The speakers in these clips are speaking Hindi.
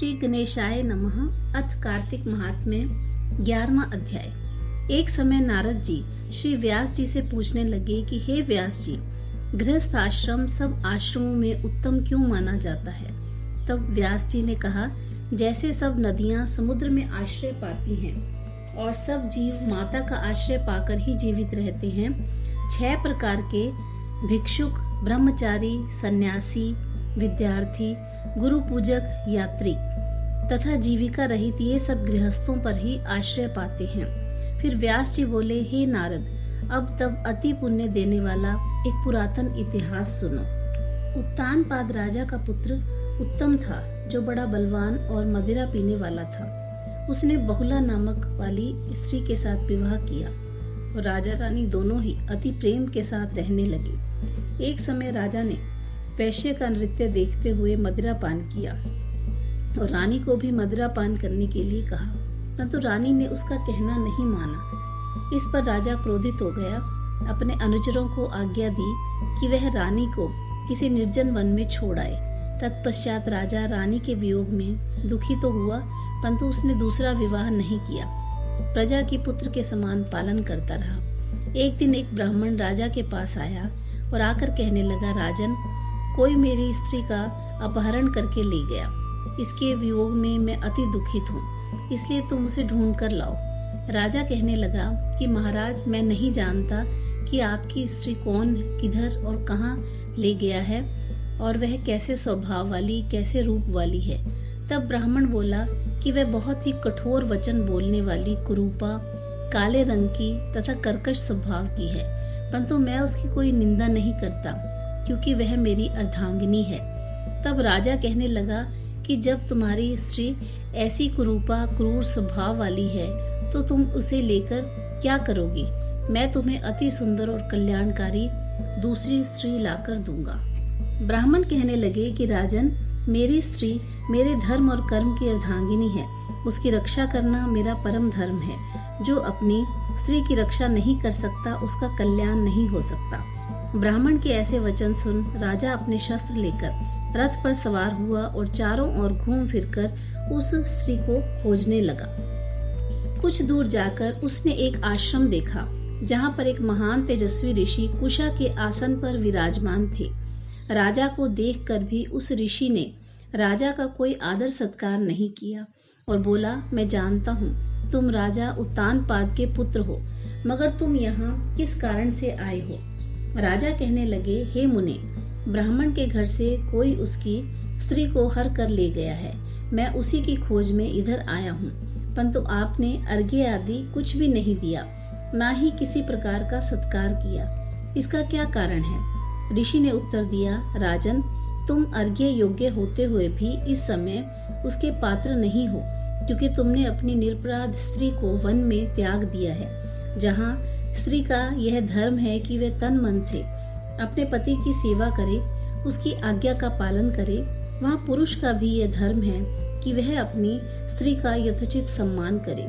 श्री गणेशाय नमः। अथ कार्तिक महात्म्य 11वां अध्याय। एक समय नारद जी श्री व्यास जी से पूछने लगे कि हे व्यास जी, गृहस्थ आश्रम सब आश्रमों में उत्तम क्यों माना जाता है? तब व्यास जी ने कहा, जैसे सब नदियां समुद्र में आश्रय पाती हैं और सब जीव माता का आश्रय पाकर ही जीवित रहते हैं, 6 प्रकार के भिक्षुक, ब्रह्मचारी, सन्यासी, विद्यार्थी, गुरु पूजक, यात्री तथा जीविका रहित ये सब गृहस्थों पर ही आश्रय पाते हैं। फिर व्यास जी बोले, हे नारद, अब तब अति पुण्य देने वाला एक पुरातन इतिहास सुनो। उत्तानपाद राजा का पुत्र उत्तम था, जो बड़ा बलवान और मदिरा पीने वाला था। उसने बहुला नामक वाली स्त्री के साथ विवाह किया और राजा रानी दोनों ही अति प्रेम के साथ रहने लगे। एक समय राजा ने वैश्य का नृत्य देखते हुए मदिरा पान किया और रानी को भी मदिरा पान करने के लिए कहा, परंतु रानी ने उसका कहना नहीं माना। इस पर राजा क्रोधित हो गया, अपने अनुचरों को आज्ञा दी कि वह रानी को किसी निर्जन वन में छोड़ आए। तत्पश्चात राजा रानी के वियोग में दुखी तो हुआ, परंतु उसने दूसरा विवाह नहीं किया। प्रजा की पुत्र के समान पालन करता रहा। एक दिन एक ब्राह्मण राजा के पास आया और आकर कहने लगा, राजन, कोई मेरी स्त्री का अपहरण करके ले गया। इसके वियोग में मैं अति दुखित हूँ, इसलिए तुम उसे ढूंढ कर लाओ। राजा कहने लगा कि महाराज, मैं नहीं जानता कि आपकी स्त्री कौन, किधर और कहाँ ले गया है और वह कैसे स्वभाव वाली, कैसे रूप वाली है। तब ब्राह्मण बोला कि वह बहुत ही कठोर वचन बोलने वाली, कुरूपा, काले रंग की तथा कर्कश स्वभाव की है, परंतु मैं उसकी कोई निंदा नहीं करता, क्योंकि वह मेरी अर्धांगिनी है। तब राजा कहने लगा कि जब तुम्हारी स्त्री ऐसी कुरूपा, क्रूर स्वभाव वाली है, तो तुम उसे लेकर क्या करोगी? मैं तुम्हें अति सुंदर और कल्याणकारी दूसरी स्त्री लाकर दूंगा। ब्राह्मण कहने लगे कि राजन, मेरी स्त्री मेरे धर्म और कर्म की अर्धांगिनी है। उसकी रक्षा करना मेरा परम धर्म है। जो अपनी स्त्री की रक्षा नहीं कर सकता, उसका कल्याण नहीं हो सकता। ब्राह्मण के ऐसे वचन सुन राजा अपने शस्त्र लेकर रथ पर सवार हुआ और चारों ओर घूम फिरकर उस स्त्री को खोजने लगा। कुछ दूर जाकर उसने एक आश्रम देखा, जहाँ पर एक महान तेजस्वी ऋषि कुशा के आसन पर विराजमान थे। राजा को देखकर भी उस ऋषि ने राजा का कोई आदर सत्कार नहीं किया और बोला, मैं जानता हूँ तुम राजा उत्तानपाद के पुत्र हो, मगर तुम यहाँ किस कारण से आए हो? राजा कहने लगे, हे मुने, ब्राह्मण के घर से कोई उसकी स्त्री को हर कर ले गया है। मैं उसी की खोज में इधर आया हूँ, परंतु आपने अर्घ्य आदि कुछ भी नहीं दिया, ना ही किसी प्रकार का सत्कार किया। इसका क्या कारण है? ऋषि ने उत्तर दिया, राजन, तुम अर्घ्य योग्य होते हुए भी इस समय उसके पात्र नहीं हो, क्योंकि तुमने अपनी निरपराध स्त्री को वन में त्याग दिया है। जहाँ स्त्री का यह धर्म है कि वह तन मन से अपने पति की सेवा करे, उसकी आज्ञा का पालन करे, वहाँ पुरुष का भी यह धर्म है कि वह अपनी स्त्री का यथोचित सम्मान करे।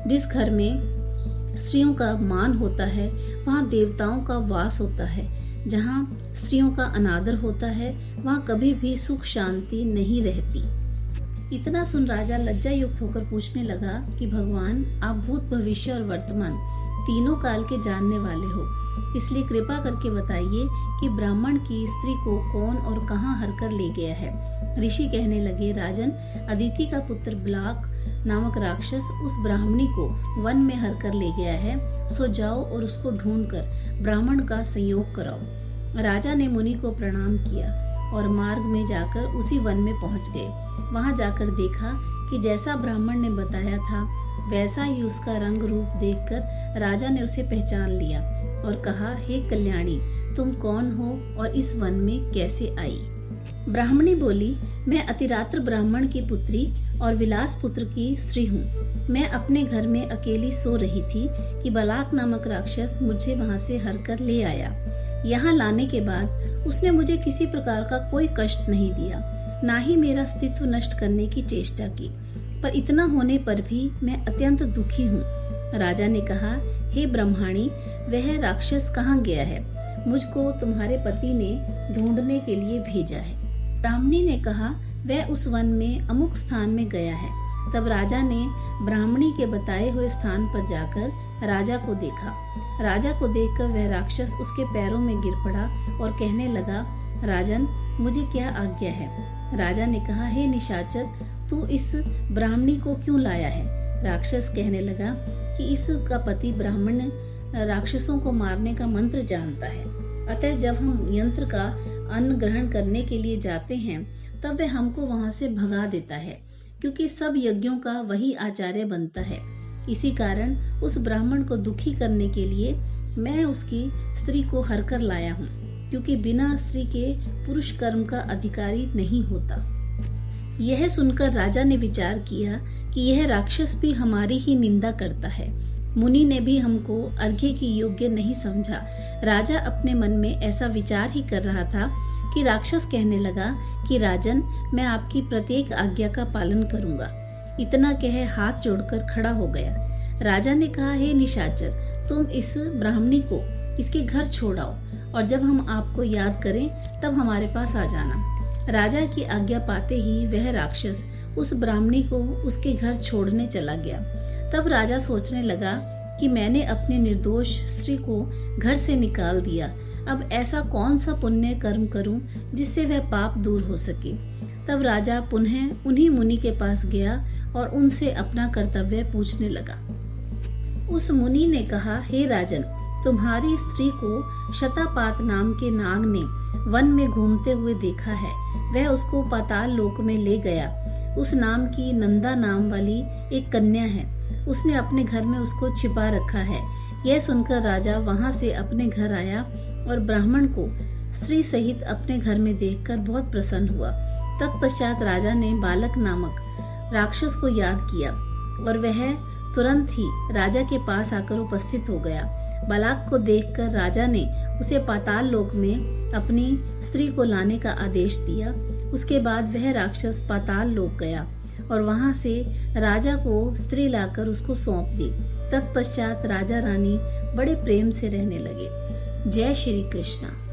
जिस घर में स्त्रियों का मान होता है, वहाँ देवताओं का वास होता है। जहाँ स्त्रियों का अनादर होता है, वहाँ कभी भी सुख शांति नहीं रहती। इतना सुन राजा लज्जा युक्त होकर पूछने लगा कि भगवान, आप भूत, भविष्य और वर्तमान तीनों काल के जानने वाले हो, इसलिए कृपा करके बताइए कि ब्राह्मण की स्त्री को कौन और कहाँ हर कर ले गया है। ऋषि कहने लगे, राजन, अदिति का पुत्र ब्लाक नामक राक्षस उस ब्राह्मणी को वन में हर कर ले गया है। सो जाओ और उसको ढूंढकर ब्राह्मण का संयोग कराओ। राजा ने मुनि को प्रणाम किया और मार्ग में जाकर उसी वन में पहुंच गए। वहां जाकर देखा कि जैसा ब्राह्मण ने बताया था, वैसा ही उसका रंग रूप देखकर राजा ने उसे पहचान लिया और कहा, हे कल्याणी, तुम कौन हो और इस वन में कैसे आई? ब्राह्मणी बोली, मैं अतिरात्र ब्राह्मण की पुत्री और विलास पुत्र की स्त्री हूँ। मैं अपने घर में अकेली सो रही थी कि बलाक नामक राक्षस मुझे वहां से हर कर ले आया। यहाँ लाने के बाद उसने मुझे किसी प्रकार का कोई कष्ट नहीं दिया, ना ही मेरा अस्तित्व नष्ट करने की चेष्टा की, पर इतना होने पर भी मैं अत्यंत दुखी हूँ। राजा ने कहा, हे ब्रह्माणी, वह राक्षस कहाँ गया है? मुझको तुम्हारे पति ने ढूंढने के लिए भेजा है। ब्राह्मणी ने कहा, वह उस वन में अमुक स्थान में गया है। तब राजा ने ब्राह्मणी के बताए हुए स्थान पर जाकर राजा को देखा। राजा को देखकर वह राक्षस उसके पैरों में गिर पड़ा और कहने लगा, राजन, मुझे क्या आज्ञा है? राजा ने कहा, हे निशाचर, तू इस ब्राह्मणी को क्यों लाया है? राक्षस कहने लगा कि इसका पति ब्राह्मण राक्षसों को मारने का मंत्र जानता है, अतः जब हम यंत्र का अन्न ग्रहण करने के लिए जाते हैं तब वह हमको वहां से भगा देता है, क्योंकि सब यज्ञों का वही आचार्य बनता है। इसी कारण उस ब्राह्मण को दुखी करने के लिए मैं उसकी स्त्री को हर कर लाया हूँ, क्योंकि बिना स्त्री के पुरुष कर्म का अधिकारी नहीं होता। यह सुनकर राजा ने विचार किया कि यह राक्षस भी हमारी ही निंदा करता है। मुनि ने भी हमको अर्घ्य की योग्य नहीं समझा। राजा अपने मन में ऐसा विचार ही कर रहा था कि राक्षस कहने लगा कि राजन, मैं आपकी प्रत्येक आज्ञा का पालन करूंगा। इतना कह हाथ जोड़कर खड़ा हो गया। राजा ने कहा, हे निशाचर, तुम इस ब्राह्मणी को इसके घर छोड़ाओ और जब हम आपको याद करें तब हमारे पास आ जाना। राजा की आज्ञा पाते ही वह राक्षस उस ब्राह्मणी को उसके घर छोड़ने चला गया। तब राजा सोचने लगा कि मैंने अपने निर्दोष स्त्री को घर से निकाल दिया, अब ऐसा कौन सा पुण्य कर्म करूं जिससे वह पाप दूर हो सके। तब राजा पुनः उन्हीं मुनि के पास गया और उनसे अपना कर्तव्य पूछने लगा। उस मुनि ने कहा, हे राजन, तुम्हारी स्त्री को शतापात नाम के नाग ने वन में घूमते हुए देखा है। वह उसको पाताल लोक में ले गया। उस नाम की नंदा नाम वाली एक कन्या है, उसने अपने घर में उसको छिपा रखा है। यह सुनकर राजा वहां से अपने घर आया और ब्राह्मण को स्त्री सहित अपने घर में देखकर बहुत प्रसन्न हुआ। तत्पश्चात राजा ने बालक नामक राक्षस को याद किया और वह तुरंत ही राजा के पास आकर उपस्थित हो गया। बालक को देखकर राजा ने उसे पाताल लोक में अपनी स्त्री को लाने का आदेश दिया। उसके बाद वह राक्षस पाताल लोक गया और वहां से राजा को स्त्री लाकर उसको सौंप दी। तत्पश्चात राजा रानी बड़े प्रेम से रहने लगे। जय श्री कृष्णा।